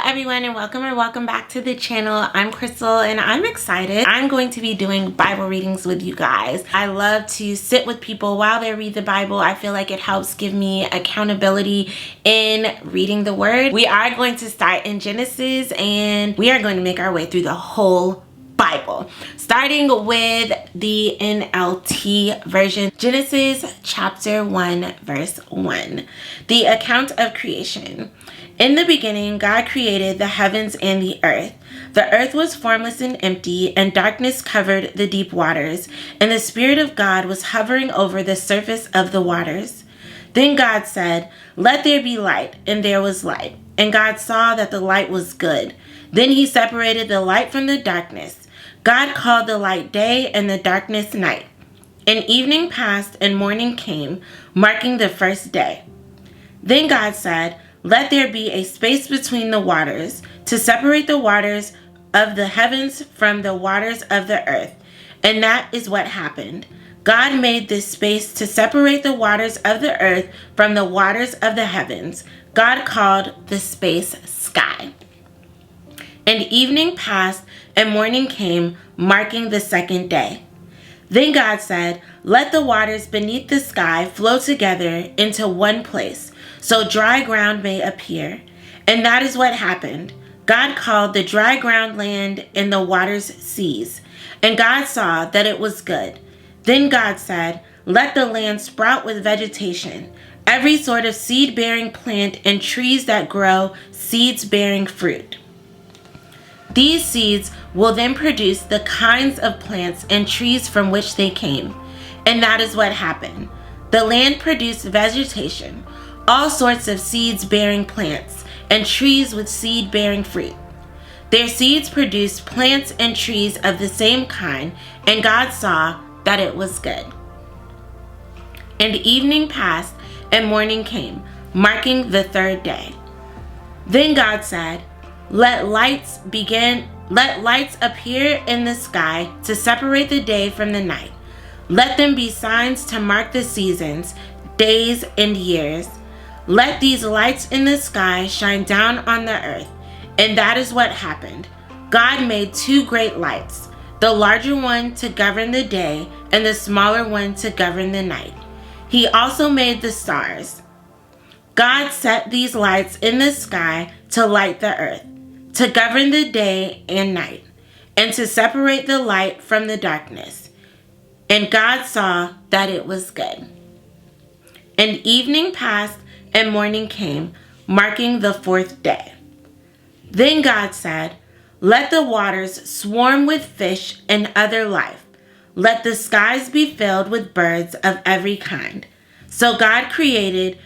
everyone, and welcome back to the channel. I'm Crystal and I'm excited. I'm going to be doing Bible readings with you guys. I love to sit with people while they read the Bible. I feel like it helps give me accountability in reading the word. We are going to start in Genesis and we are going to make our way through the whole Bible, starting with the NLT version. Genesis chapter 1 verse 1. The account of creation. In the beginning, God created the heavens and the earth. The earth was formless and empty, and darkness covered the deep waters, and the Spirit of God was hovering over the surface of the waters. Then God said, "Let there be light," and there was light. And God saw that the light was good. Then he separated the light from the darkness. God called the light day and the darkness night. And evening passed and morning came, marking the first day. Then God said, "Let there be a space between the waters, to separate the waters of the heavens from the waters of the earth." And that is what happened. God made this space to separate the waters of the earth from the waters of the heavens. God called the space sky. And evening passed and morning came, marking the second day. Then God said, "Let the waters beneath the sky flow together into one place, so dry ground may appear." And that is what happened. God called the dry ground land and the waters seas. And God saw that it was good. Then God said, "Let the land sprout with vegetation, every sort of seed-bearing plant and trees that grow seeds-bearing fruit. These seeds will then produce the kinds of plants and trees from which they came." And that is what happened. The land produced vegetation, all sorts of seeds-bearing plants, and trees with seed-bearing fruit. Their seeds produced plants and trees of the same kind, and God saw that it was good. And evening passed, and morning came, marking the third day. Then God said, Let lights appear in the sky to separate the day from the night. Let them be signs to mark the seasons, days, and years. Let these lights in the sky shine down on the earth." And that is what happened. God made two great lights, the larger one to govern the day and the smaller one to govern the night. He also made the stars. God set these lights in the sky to light the earth, to govern the day and night, and to separate the light from the darkness. And God saw that it was good. And evening passed and morning came, marking the fourth day. Then God said, "Let the waters swarm with fish and other life. Let the skies be filled with birds of every kind." So God created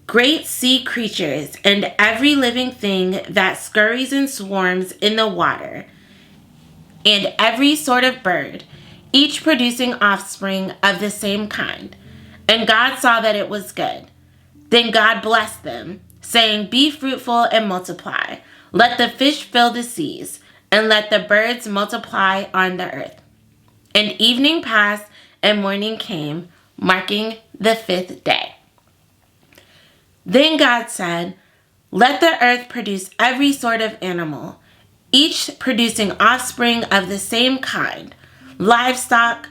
great sea creatures and every living thing that scurries and swarms in the water, and every sort of bird, each producing offspring of the same kind. And God saw that it was good. Then God blessed them, saying, "Be fruitful and multiply. Let the fish fill the seas, and let the birds multiply on the earth." And evening passed and morning came, marking the fifth day. Then God said, "Let the earth produce every sort of animal, each producing offspring of the same kind, livestock,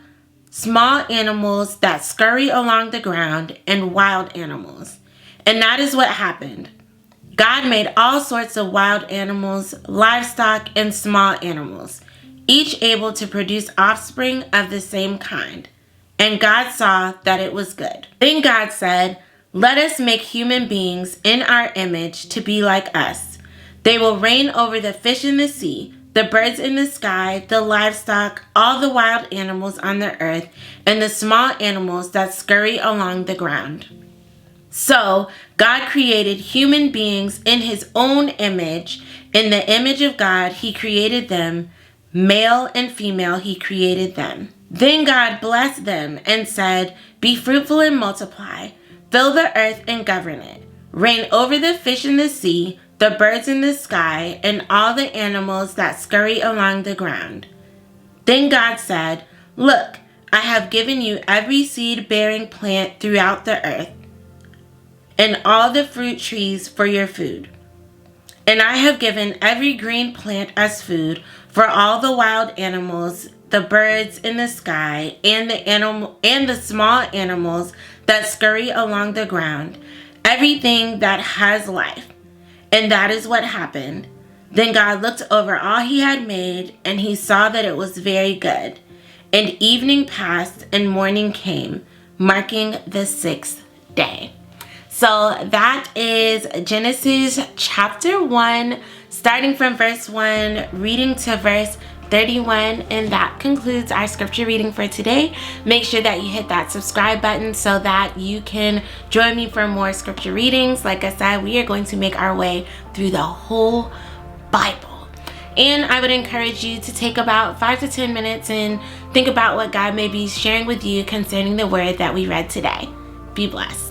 small animals that scurry along the ground, and wild animals." And that is what happened. God made all sorts of wild animals, livestock, and small animals, each able to produce offspring of the same kind. And God saw that it was good. Then God said, "Let us make human beings in our image to be like us. They will reign over the fish in the sea, the birds in the sky, the livestock, all the wild animals on the earth, and the small animals that scurry along the ground." So God created human beings in his own image. In the image of God, he created them. Male and female, he created them. Then God blessed them and said, "Be fruitful and multiply. Fill the earth and govern it. Reign over the fish in the sea, the birds in the sky, and all the animals that scurry along the ground." Then God said, "Look, I have given you every seed-bearing plant throughout the earth, and all the fruit trees for your food. And I have given every green plant as food for all the wild animals, the birds in the sky, and the small animals that scurry along the ground, everything that has life." And that is what happened. Then God looked over all he had made, and he saw that it was very good. And evening passed, and morning came, marking the 6th day. So that is Genesis chapter 1, starting from verse 1, reading to verse 31, and that concludes our scripture reading for today. Make sure that you hit that subscribe button so that you can join me for more scripture readings. Like I said, we are going to make our way through the whole Bible. And I would encourage you to take about 5 to 10 minutes and think about what God may be sharing with you concerning the word that we read today. Be blessed.